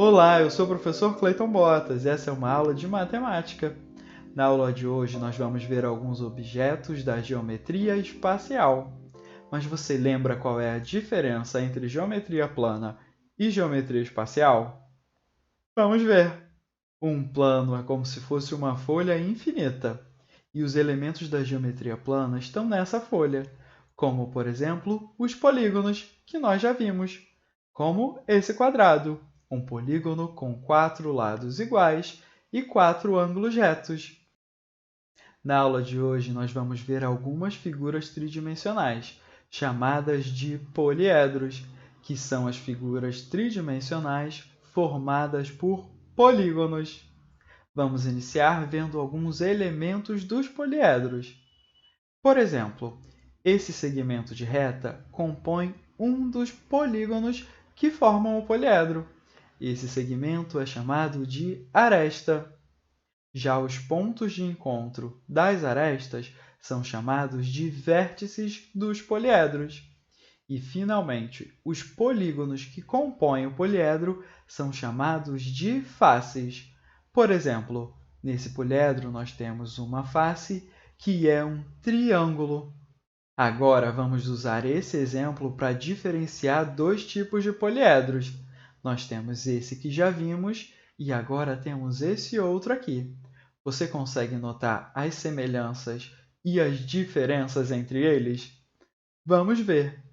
Olá, eu sou o professor Cleiton Botas e essa é uma aula de matemática. Na aula de hoje, nós vamos ver alguns objetos da geometria espacial. Mas você lembra qual é a diferença entre geometria plana e geometria espacial? Vamos ver! Um plano é como se fosse uma folha infinita, e os elementos da geometria plana estão nessa folha, como, por exemplo, os polígonos, que nós já vimos, como esse quadrado, um polígono com 4 lados iguais e 4 ângulos retos. Na aula de hoje, nós vamos ver algumas figuras tridimensionais, chamadas de poliedros, que são as figuras tridimensionais formadas por polígonos. Vamos iniciar vendo alguns elementos dos poliedros. Por exemplo, esse segmento de reta compõe um dos polígonos que formam o poliedro. Esse segmento é chamado de aresta. Já os pontos de encontro das arestas são chamados de vértices dos poliedros. E, finalmente, os polígonos que compõem o poliedro são chamados de faces. Por exemplo, nesse poliedro nós temos uma face que é um triângulo. Agora, vamos usar esse exemplo para diferenciar dois tipos de poliedros. Nós temos esse que já vimos e agora temos esse outro aqui. Você consegue notar as semelhanças e as diferenças entre eles? Vamos ver!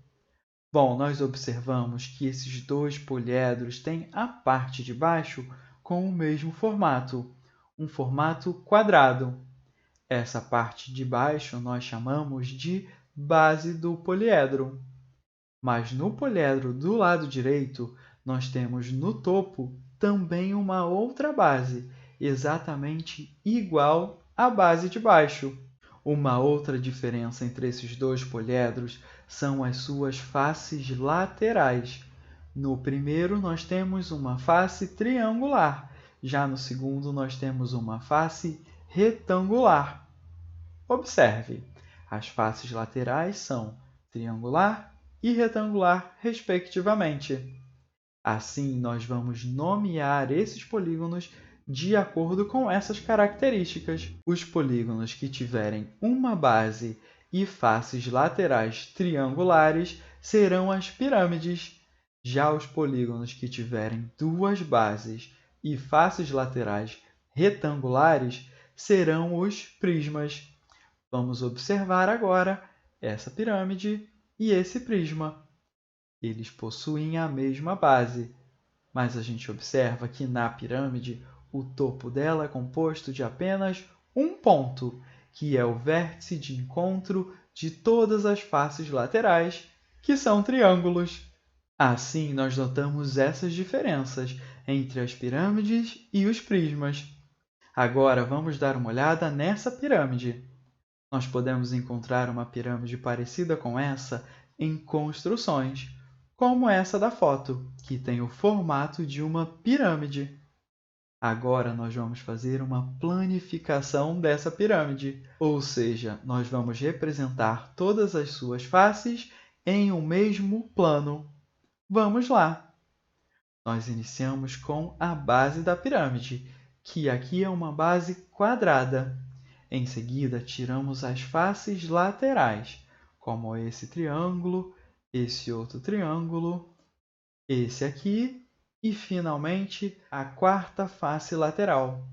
Bom, nós observamos que esses dois poliedros têm a parte de baixo com o mesmo formato, um formato quadrado. Essa parte de baixo nós chamamos de base do poliedro. Mas no poliedro do lado direito, nós temos no topo também uma outra base, exatamente igual à base de baixo. Uma outra diferença entre esses dois poliedros são as suas faces laterais. No primeiro, nós temos uma face triangular, já no segundo, nós temos uma face retangular. Observe, as faces laterais são triangular e retangular, respectivamente. Assim, nós vamos nomear esses polígonos de acordo com essas características. Os polígonos que tiverem uma base e faces laterais triangulares serão as pirâmides. Já os polígonos que tiverem duas bases e faces laterais retangulares serão os prismas. Vamos observar agora essa pirâmide e esse prisma. Eles possuem a mesma base, mas a gente observa que na pirâmide o topo dela é composto de apenas um ponto, que é o vértice de encontro de todas as faces laterais, que são triângulos. Assim, nós notamos essas diferenças entre as pirâmides e os prismas. Agora, vamos dar uma olhada nessa pirâmide. Nós podemos encontrar uma pirâmide parecida com essa em construções, como essa da foto, que tem o formato de uma pirâmide. Agora, nós vamos fazer uma planificação dessa pirâmide, ou seja, nós vamos representar todas as suas faces em um mesmo plano. Vamos lá! Nós iniciamos com a base da pirâmide, que aqui é uma base quadrada. Em seguida, tiramos as faces laterais, como esse triângulo, esse outro triângulo, esse aqui e, finalmente, a quarta face lateral.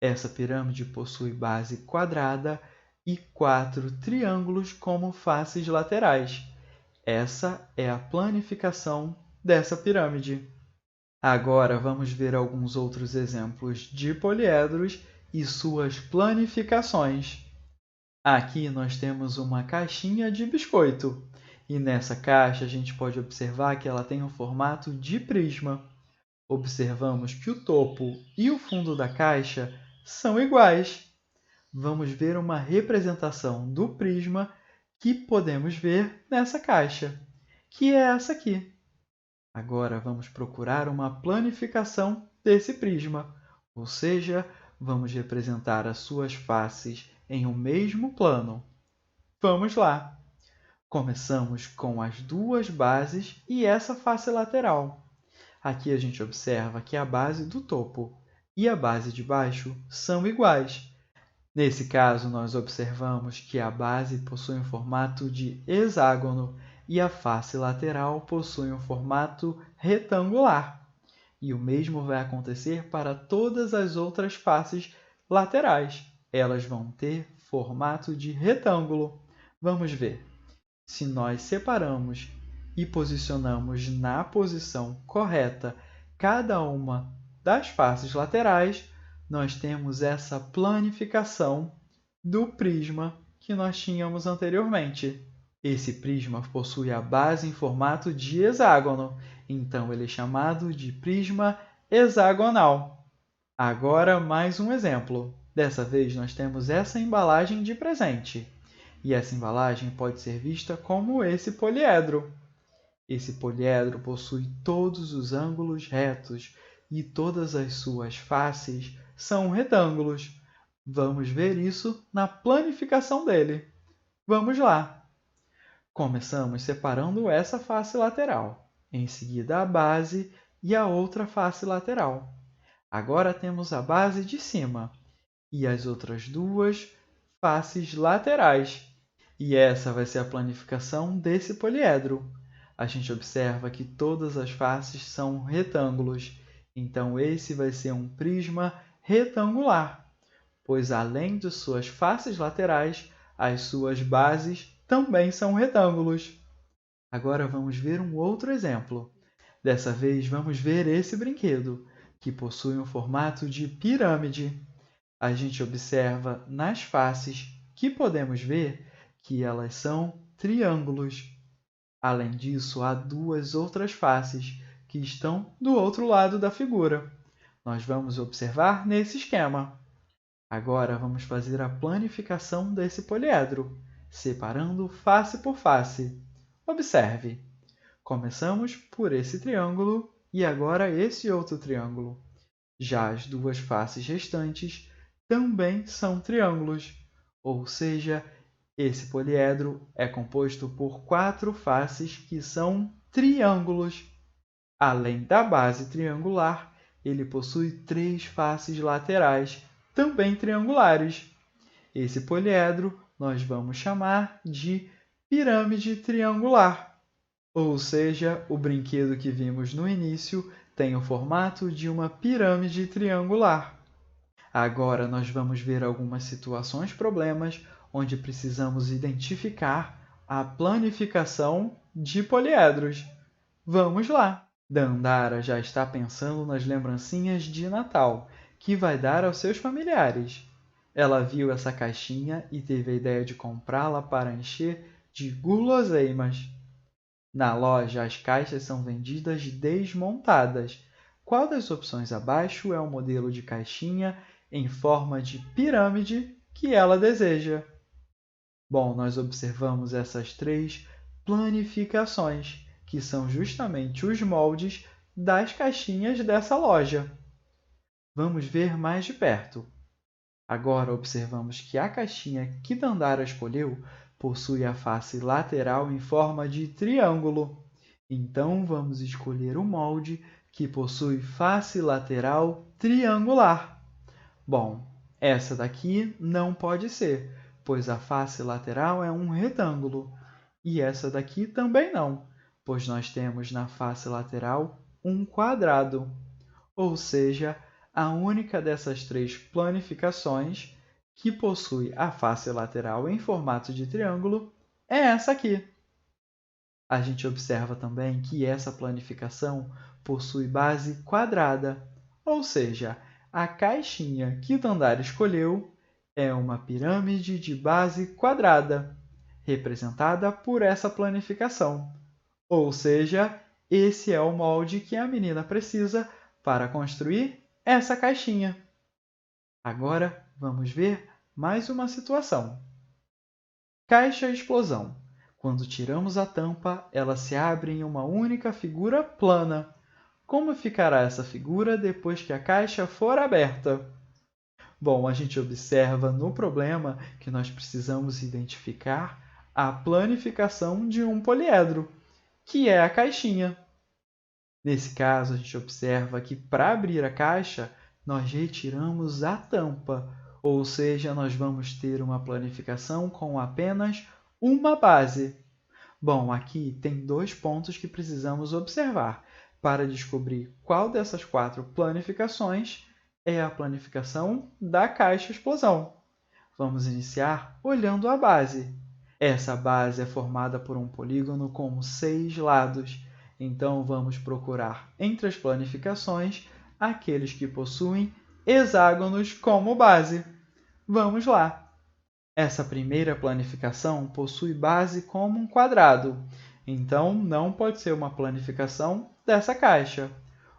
Essa pirâmide possui base quadrada e 4 triângulos como faces laterais. Essa é a planificação dessa pirâmide. Agora, vamos ver alguns outros exemplos de poliedros e suas planificações. Aqui nós temos uma caixinha de biscoito, e nessa caixa a gente pode observar que ela tem um formato de prisma. Observamos que o topo e o fundo da caixa são iguais. Vamos ver uma representação do prisma que podemos ver nessa caixa, que é essa aqui. Agora, vamos procurar uma planificação desse prisma, ou seja, vamos representar as suas faces em um mesmo plano. Vamos lá! Começamos com as duas bases e essa face lateral. Aqui a gente observa que a base do topo e a base de baixo são iguais. Nesse caso, nós observamos que a base possui um formato de hexágono e a face lateral possui um formato retangular. E o mesmo vai acontecer para todas as outras faces laterais. Elas vão ter formato de retângulo. Vamos ver. Se nós separamos e posicionamos na posição correta cada uma das faces laterais, nós temos essa planificação do prisma que nós tínhamos anteriormente. Esse prisma possui a base em formato de hexágono, então ele é chamado de prisma hexagonal. Agora, mais um exemplo. Dessa vez, nós temos essa embalagem de presente. E essa embalagem pode ser vista como esse poliedro. Esse poliedro possui todos os ângulos retos e todas as suas faces são retângulos. Vamos ver isso na planificação dele. Vamos lá! Começamos separando essa face lateral, em seguida a base e a outra face lateral. Agora temos a base de cima e as outras duas faces laterais. E essa vai ser a planificação desse poliedro. A gente observa que todas as faces são retângulos, então esse vai ser um prisma retangular, pois além de suas faces laterais, as suas bases também são retângulos. Agora vamos ver um outro exemplo. Dessa vez vamos ver esse brinquedo, que possui um formato de pirâmide. A gente observa nas faces que podemos ver que elas são triângulos. Além disso, há duas outras faces que estão do outro lado da figura. Nós vamos observar nesse esquema. Agora vamos fazer a planificação desse poliedro, separando face por face. Observe! Começamos por esse triângulo e agora esse outro triângulo. Já as duas faces restantes também são triângulos, ou seja, esse poliedro é composto por 4 faces que são triângulos. Além da base triangular, ele possui 3 faces laterais, também triangulares. Esse poliedro nós vamos chamar de pirâmide triangular. Ou seja, o brinquedo que vimos no início tem o formato de uma pirâmide triangular. Agora nós vamos ver algumas situações problemas onde precisamos identificar a planificação de poliedros. Vamos lá! Dandara já está pensando nas lembrancinhas de Natal que vai dar aos seus familiares. Ela viu essa caixinha e teve a ideia de comprá-la para encher de guloseimas. Na loja, as caixas são vendidas desmontadas. Qual das opções abaixo é o modelo de caixinha em forma de pirâmide que ela deseja? Bom, nós observamos essas 3 planificações, que são justamente os moldes das caixinhas dessa loja. Vamos ver mais de perto. Agora observamos que a caixinha que Dandara escolheu possui a face lateral em forma de triângulo. Então, vamos escolher o molde que possui face lateral triangular. Bom, essa daqui não pode ser, pois a face lateral é um retângulo. E essa daqui também não, pois nós temos na face lateral um quadrado. Ou seja, a única dessas 3 planificações que possui a face lateral em formato de triângulo é essa aqui. A gente observa também que essa planificação possui base quadrada, ou seja, a caixinha que Dandara escolheu é uma pirâmide de base quadrada, representada por essa planificação. Ou seja, esse é o molde que a menina precisa para construir essa caixinha. Agora, vamos ver mais uma situação. Caixa explosão. Quando tiramos a tampa, ela se abre em uma única figura plana. Como ficará essa figura depois que a caixa for aberta? Bom, a gente observa no problema que nós precisamos identificar a planificação de um poliedro, que é a caixinha. Nesse caso, a gente observa que para abrir a caixa, nós retiramos a tampa, ou seja, nós vamos ter uma planificação com apenas uma base. Bom, aqui tem 2 pontos que precisamos observar para descobrir qual dessas 4 planificações é a planificação da caixa explosão. Vamos iniciar olhando a base. Essa base é formada por um polígono com 6 lados, então vamos procurar entre as planificações aqueles que possuem hexágonos como base. Vamos lá! Essa primeira planificação possui base como um quadrado, então não pode ser uma planificação dessa caixa.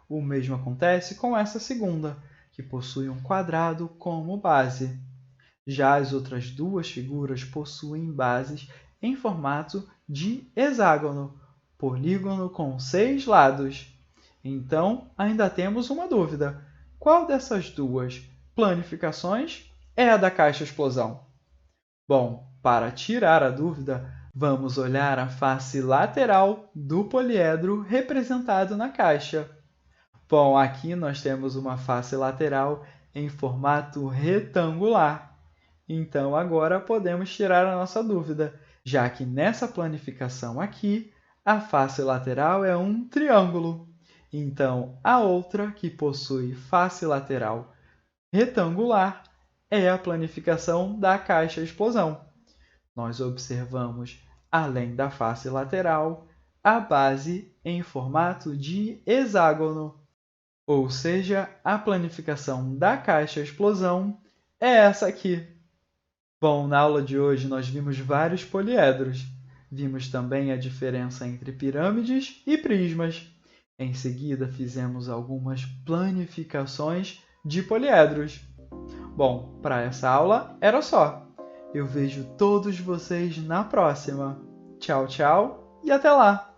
O mesmo acontece com essa segunda, que possui um quadrado como base. Já as outras 2 figuras possuem bases em formato de hexágono, polígono com 6 lados. Então, ainda temos uma dúvida. Qual dessas 2 planificações é a da caixa explosão? Bom, para tirar a dúvida, vamos olhar a face lateral do poliedro representado na caixa. Bom, aqui nós temos uma face lateral em formato retangular. Então, agora podemos tirar a nossa dúvida, já que nessa planificação aqui, a face lateral é um triângulo. Então, a outra, que possui face lateral retangular, é a planificação da caixa explosão. Nós observamos, além da face lateral, a base em formato de hexágono, ou seja, a planificação da caixa explosão é essa aqui. Bom, na aula de hoje nós vimos vários poliedros. Vimos também a diferença entre pirâmides e prismas. Em seguida, fizemos algumas planificações de poliedros. Bom, para essa aula era só. Eu vejo todos vocês na próxima. Tchau, tchau e até lá!